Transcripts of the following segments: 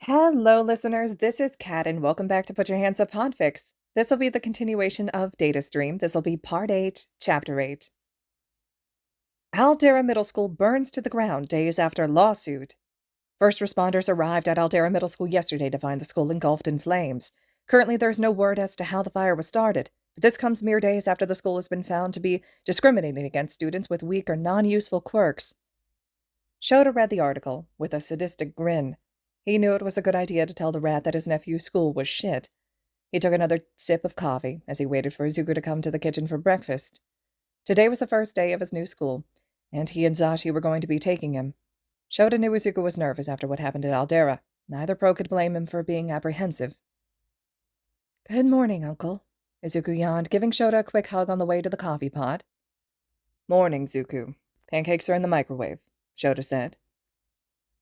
Hello, listeners. This is Kat, and welcome back to Put Your Hands Up Podfics. This will be the continuation of Datastream. This will be Part 8, Chapter 8. Aldera Middle School burns to the ground days after lawsuit. First responders arrived at Aldera Middle School yesterday to find the school engulfed in flames. Currently, there's no word as to how the fire was started, but this comes mere days after the school has been found to be discriminating against students with weak or non-useful quirks. Shouta read the article with a sadistic grin. He knew it was a good idea to tell the rat that his nephew's school was shit. He took another sip of coffee as he waited for Izuku to come to the kitchen for breakfast. Today was the first day of his new school, and he and Zashi were going to be taking him. Shouta knew Izuku was nervous after what happened at Aldera. Neither pro could blame him for being apprehensive. "Good morning, Uncle," Izuku yawned, giving Shouta a quick hug on the way to the coffee pot. "Morning, Zuku. Pancakes are in the microwave," Shouta said.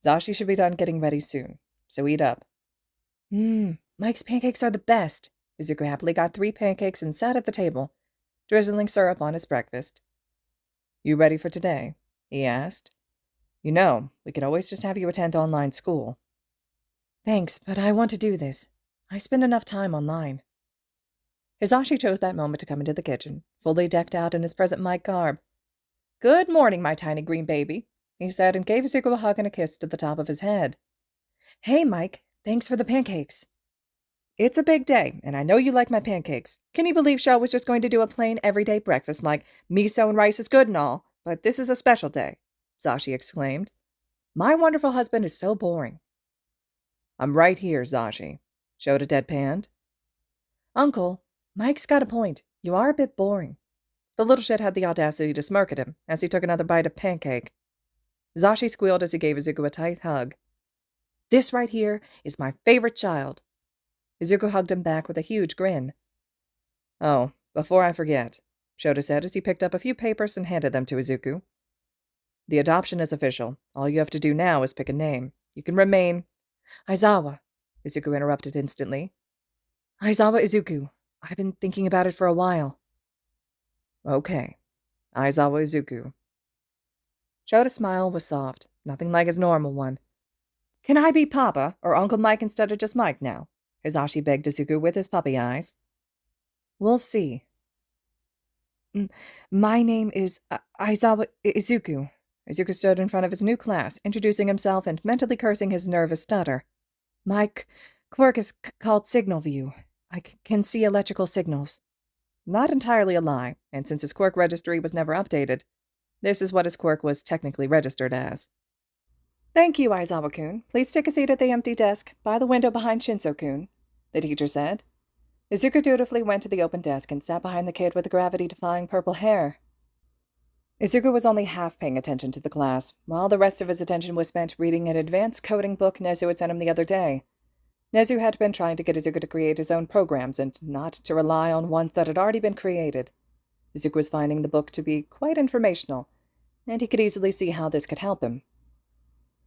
"Zashi should be done getting ready soon, so eat up." Mike's pancakes are the best." Izuku happily got 3 pancakes and sat at the table, drizzling syrup on his breakfast. "You ready for today?" he asked. "You know, we could always just have you attend online school." "Thanks, but I want to do this. I spend enough time online." Hizashi chose that moment to come into the kitchen, fully decked out in his present Mike garb. "Good morning, my tiny green baby," he said, and gave Izuku a hug and a kiss to the top of his head. "Hey, Mike. Thanks for the pancakes." "It's a big day, and I know you like my pancakes. Can you believe Shell was just going to do a plain, everyday breakfast like miso and rice is good and all, but this is a special day," Zashi exclaimed. "My wonderful husband is so boring." "I'm right here, Zashi," Shouta deadpanned. "Uncle, Mike's got a point. You are a bit boring." The little shit had the audacity to smirk at him as he took another bite of pancake. Zashi squealed as he gave Izuku a tight hug. "This right here is my favorite child." Izuku hugged him back with a huge grin. "Oh, before I forget," Shouta said as he picked up a few papers and handed them to Izuku. "The adoption is official. All you have to do now is pick a name. You can remain—" "Aizawa," Izuku interrupted instantly. "Aizawa Izuku. I've been thinking about it for a while." "Okay. Aizawa Izuku." Shouta's smile was soft, nothing like his normal one. "Can I be Papa or Uncle Mike instead of just Mike now?" Hizashi begged Izuku with his puppy eyes. "We'll see." "My name is Aizawa Izuku." Izuku stood in front of his new class, introducing himself and mentally cursing his nervous stutter. "My quirk is called Signal View. I can see electrical signals." Not entirely a lie, and since his quirk registry was never updated, this is what his quirk was technically registered as. "Thank you, Aizawa-kun. Please take a seat at the empty desk by the window behind Shinso-kun," the teacher said. Izuku dutifully went to the open desk and sat behind the kid with the gravity-defying purple hair. Izuku was only half paying attention to the class, while the rest of his attention was spent reading an advanced coding book Nezu had sent him the other day. Nezu had been trying to get Izuku to create his own programs and not to rely on ones that had already been created. Izuku was finding the book to be quite informational, and he could easily see how this could help him.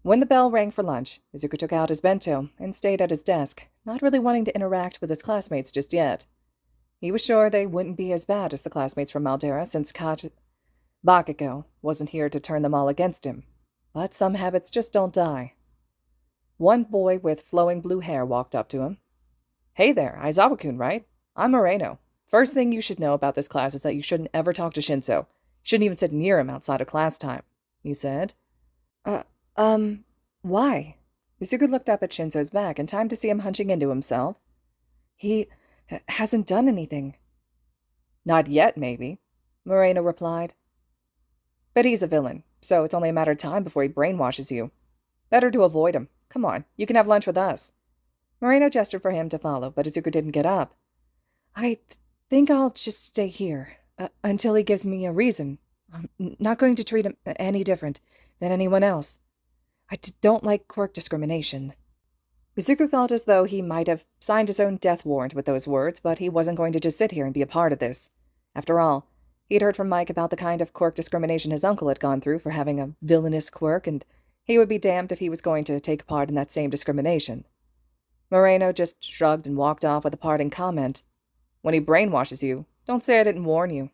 When the bell rang for lunch, Izuku took out his bento and stayed at his desk, not really wanting to interact with his classmates just yet. He was sure they wouldn't be as bad as the classmates from Aldera since Bakiko wasn't here to turn them all against him. But some habits just don't die. One boy with flowing blue hair walked up to him. "Hey there, Aizawa-kun, right? I'm Moreno. First thing you should know about this class is that you shouldn't ever talk to Shinso. You shouldn't even sit near him outside of class time," he said. Why?" Izuku looked up at Shinso's back in time to see him hunching into himself. "He hasn't done anything." "Not yet, maybe," Moreno replied. "But he's a villain, so it's only a matter of time before he brainwashes you. Better to avoid him. Come on, you can have lunch with us." Moreno gestured for him to follow, but Izuku didn't get up. "I think I'll just stay here, until he gives me a reason. I'm not going to treat him any different than anyone else. I don't like quirk discrimination." Izuku felt as though he might have signed his own death warrant with those words, but he wasn't going to just sit here and be a part of this. After all, he'd heard from Mike about the kind of quirk discrimination his uncle had gone through for having a villainous quirk, and he would be damned if he was going to take part in that same discrimination. Moreno just shrugged and walked off with a parting comment. "When he brainwashes you, don't say I didn't warn you."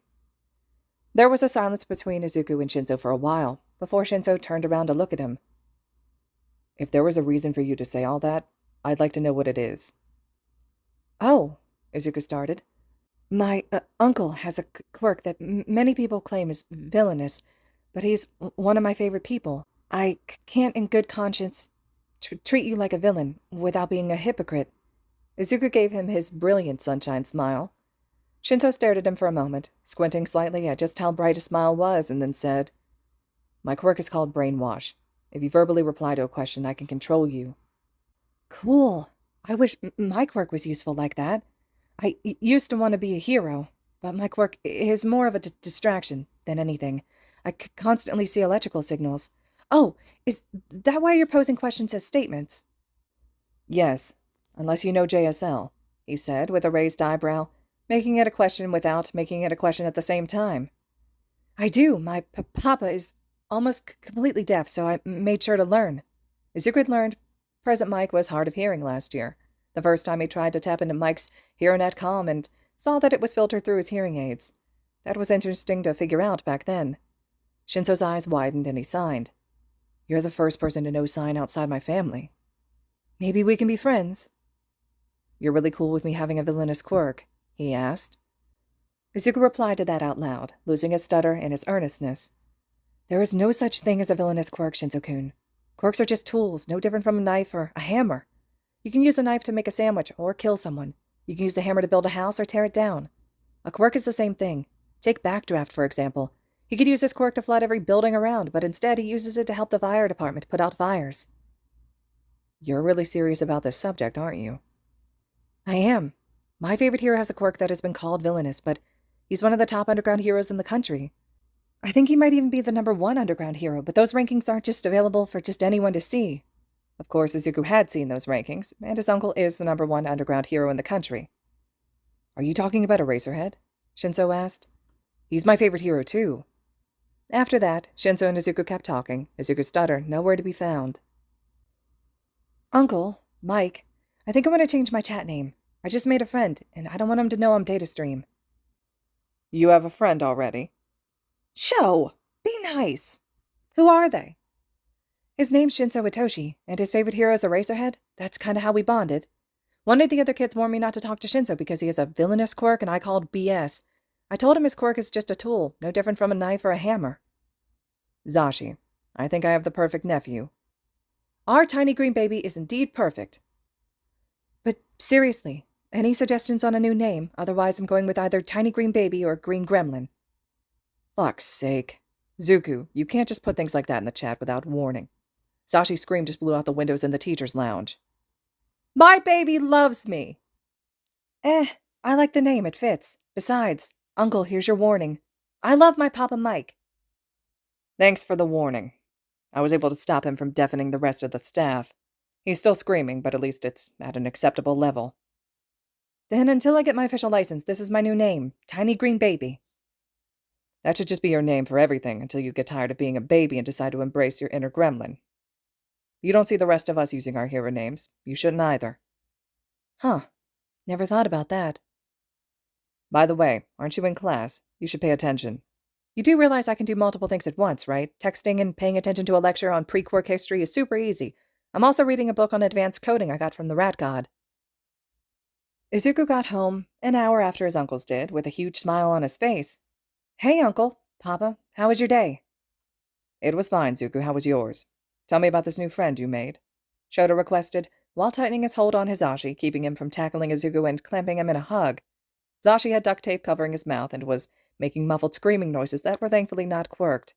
There was a silence between Izuku and Shinso for a while, before Shinso turned around to look at him. "If there was a reason for you to say all that, I'd like to know what it is. Oh, Izuku started. My uncle has a quirk that many people claim is villainous, but he's one of my favorite people. I can't in good conscience treat you like a villain without being a hypocrite. Izuku gave him his brilliant sunshine smile. Shinso stared at him for a moment, squinting slightly at just how bright his smile was, and then said, My quirk is called Brainwash. If you verbally reply to a question, I can control you. Cool. I wish my quirk was useful like that. I used to want to be a hero, but my quirk is more of a distraction than anything. I constantly see electrical signals. Oh, is that why you're posing questions as statements? Yes, unless you know JSL, he said with a raised eyebrow, making it a question without making it a question at the same time. I do. My papa is almost completely deaf, so I made sure to learn. Izuku had learned present Mike was hard of hearing last year, the first time he tried to tap into Mike's HeroNet comm and saw that it was filtered through his hearing aids. That was interesting to figure out back then. Shinso's eyes widened and he signed. You're the first person to know sign outside my family. Maybe we can be friends. You're really cool with me having a villainous quirk, he asked. Izuku replied to that out loud, losing his stutter and his earnestness. There is no such thing as a villainous quirk, Shinso-kun. Quirks are just tools, no different from a knife or a hammer. You can use a knife to make a sandwich or kill someone. You can use the hammer to build a house or tear it down. A quirk is the same thing. Take Backdraft, for example. He could use his quirk to flood every building around, but instead he uses it to help the fire department put out fires. You're really serious about this subject, aren't you? I am. My favorite hero has a quirk that has been called villainous, but he's one of the top underground heroes in the country. I think he might even be the #1 underground hero, but those rankings aren't just available for just anyone to see. Of course, Izuku had seen those rankings, and his uncle is the #1 underground hero in the country. Are you talking about Eraserhead? Shinso asked. He's my favorite hero, too. After that, Shinso and Izuku kept talking, Izuku's stutter nowhere to be found. Uncle, Mike, I think I want to change my chat name. I just made a friend, and I don't want him to know I'm Datastream. You have a friend already? Sho! Be nice! Who are they? His name's Shinso Hitoshi, and his favorite hero is Eraserhead. That's kind of how we bonded. One of the other kids warned me not to talk to Shinso because he has a villainous quirk, and I called BS. I told him his quirk is just a tool, no different from a knife or a hammer. Zashi, I think I have the perfect nephew. Our tiny green baby is indeed perfect. But seriously, any suggestions on a new name? Otherwise I'm going with either Tiny Green Baby or Green Gremlin. Fuck's sake. Zuku, you can't just put things like that in the chat without warning. Zashi's scream just blew out the windows in the teacher's lounge. My baby loves me! I like the name, it fits. Besides, Uncle, here's your warning. I love my Papa Mike. Thanks for the warning. I was able to stop him from deafening the rest of the staff. He's still screaming, but at least it's at an acceptable level. Then until I get my official license, this is my new name, Tiny Green Baby. That should just be your name for everything until you get tired of being a baby and decide to embrace your inner gremlin. You don't see the rest of us using our hero names. You shouldn't either. Huh. Never thought about that. By the way, aren't you in class? You should pay attention. You do realize I can do multiple things at once, right? Texting and paying attention to a lecture on pre-quirk history is super easy. I'm also reading a book on advanced coding I got from the Rat God. Izuku got home an hour after his uncles did, with a huge smile on his face. Hey, Uncle, Papa, how was your day? It was fine, Zuku. How was yours? Tell me about this new friend you made. Shouto requested, while tightening his hold on Hizashi, keeping him from tackling Izuku and clamping him in a hug. Zashi had duct tape covering his mouth and was making muffled screaming noises that were thankfully not quirked.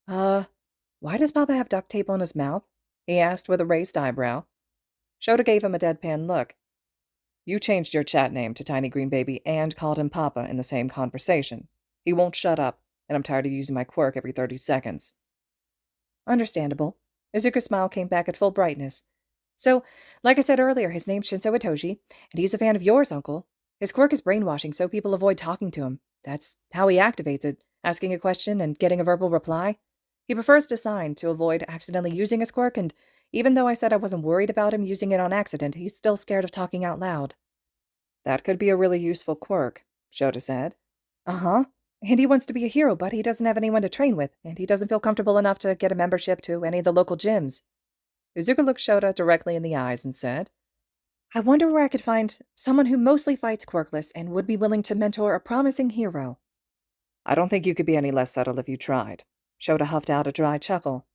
Why does Papa have duct tape on his mouth? He asked with a raised eyebrow. Shouta gave him a deadpan look. You changed your chat name to Tiny Green Baby and called him Papa in the same conversation. He won't shut up, and I'm tired of using my quirk every 30 seconds. Understandable. Izuku's smile came back at full brightness. So, like I said earlier, his name's Shinso Hitoshi, and he's a fan of yours, Uncle. His quirk is brainwashing, so people avoid talking to him. That's how he activates it, asking a question and getting a verbal reply. He prefers to sign to avoid accidentally using his quirk, and even though I said I wasn't worried about him using it on accident, he's still scared of talking out loud. That could be a really useful quirk, Shouta said. Uh-huh. And he wants to be a hero, but he doesn't have anyone to train with, and he doesn't feel comfortable enough to get a membership to any of the local gyms. Izuku looked Shouta directly in the eyes and said, I wonder where I could find someone who mostly fights quirkless and would be willing to mentor a promising hero. I don't think you could be any less subtle if you tried. Shouta huffed out a dry chuckle.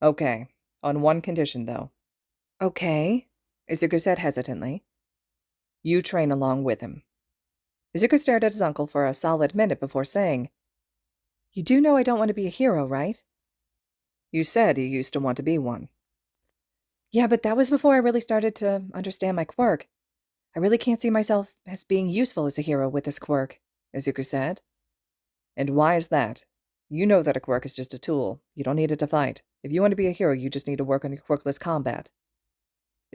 Okay, on one condition, though. Okay, Izuku said hesitantly. You train along with him. Izuku stared at his uncle for a solid minute before saying, You do know I don't want to be a hero, right? You said you used to want to be one. Yeah, but that was before I really started to understand my quirk. I really can't see myself as being useful as a hero with this quirk, Izuku said. And why is that? You know that a quirk is just a tool. You don't need it to fight. If you want to be a hero, you just need to work on your quirkless combat.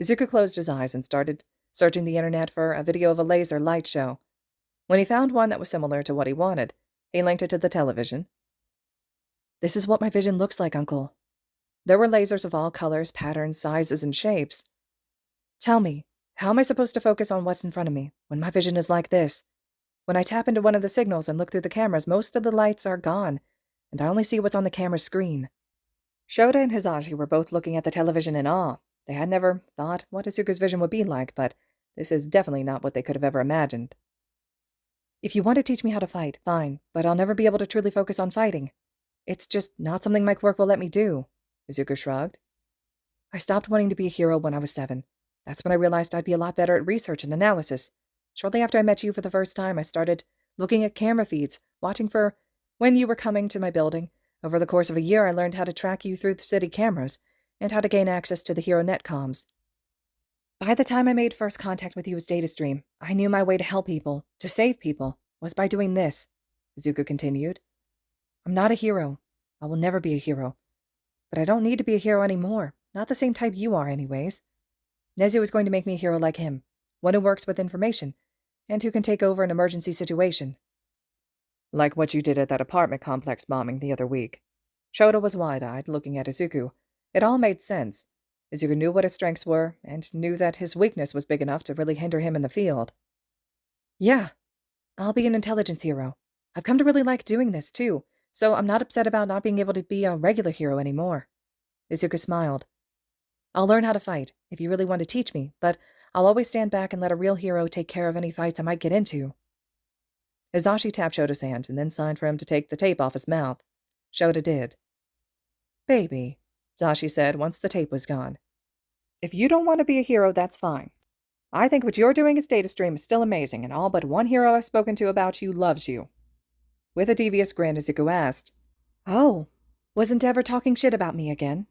Izuku closed his eyes and started searching the internet for a video of a laser light show. When he found one that was similar to what he wanted, he linked it to the television. This is what my vision looks like, Uncle. There were lasers of all colors, patterns, sizes, and shapes. Tell me, how am I supposed to focus on what's in front of me when my vision is like this? When I tap into one of the signals and look through the cameras, most of the lights are gone, and I only see what's on the camera screen. Shouta and Hitoshi were both looking at the television in awe. They had never thought what Izuku's vision would be like, but this is definitely not what they could have ever imagined. If you want to teach me how to fight, fine, but I'll never be able to truly focus on fighting. It's just not something my quirk will let me do, Izuku shrugged. I stopped wanting to be a hero when I was 7. That's when I realized I'd be a lot better at research and analysis. Shortly after I met you for the first time, I started looking at camera feeds, watching for when you were coming to my building. Over the course of a year, I learned how to track you through the city cameras and how to gain access to the hero netcoms. By the time I made first contact with you as Datastream, I knew my way to help people, to save people, was by doing this, Izuku continued. I'm not a hero. I will never be a hero. But I don't need to be a hero anymore. Not the same type you are, anyways. Nezu is going to make me a hero like him, one who works with information, and who can take over an emergency situation. Like what you did at that apartment complex bombing the other week. Shouto was wide-eyed, looking at Izuku. It all made sense. Izuku knew what his strengths were, and knew that his weakness was big enough to really hinder him in the field. Yeah, I'll be an intelligence hero. I've come to really like doing this, too, so I'm not upset about not being able to be a regular hero anymore. Izuku smiled. I'll learn how to fight, if you really want to teach me, but I'll always stand back and let a real hero take care of any fights I might get into. Hizashi tapped Shota's hand and then signed for him to take the tape off his mouth. Shouta did. Baby, Hizashi said once the tape was gone. If you don't want to be a hero, that's fine. I think what you're doing as Datastream is still amazing, and all but one hero I've spoken to about you loves you. With a devious grin, Izuku asked, Oh, wasn't Endeavor talking shit about me again?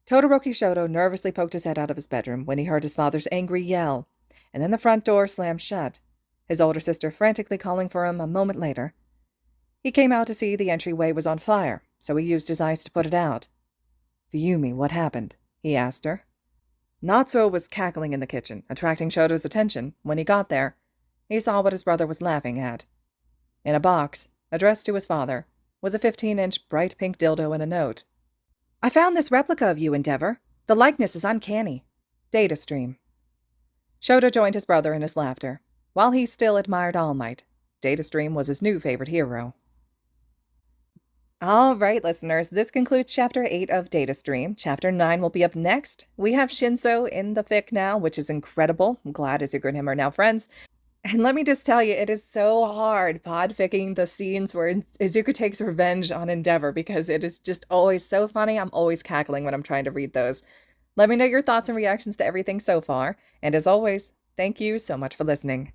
Todoroki Shouto nervously poked his head out of his bedroom when he heard his father's angry yell, and then the front door slammed shut, his older sister frantically calling for him a moment later. He came out to see the entryway was on fire, so he used his eyes to put it out. Fuyumi, what happened? He asked her. Natsuo was cackling in the kitchen, attracting Shoto's attention. When he got there, he saw what his brother was laughing at. In a box, addressed to his father, was a 15-inch bright pink dildo and a note. I found this replica of you, Endeavor. The likeness is uncanny. Datastream. Shouta joined his brother in his laughter. While he still admired All Might, Datastream was his new favorite hero. All right, listeners, this concludes Chapter 8 of Datastream. Chapter 9 will be up next. We have Shinso in the fic now, which is incredible. I'm glad Izuku and him are now friends. And let me just tell you, it is so hard podficking the scenes where Izuku takes revenge on Endeavor, because it is just always so funny. I'm always cackling when I'm trying to read those. Let me know your thoughts and reactions to everything so far. And as always, thank you so much for listening.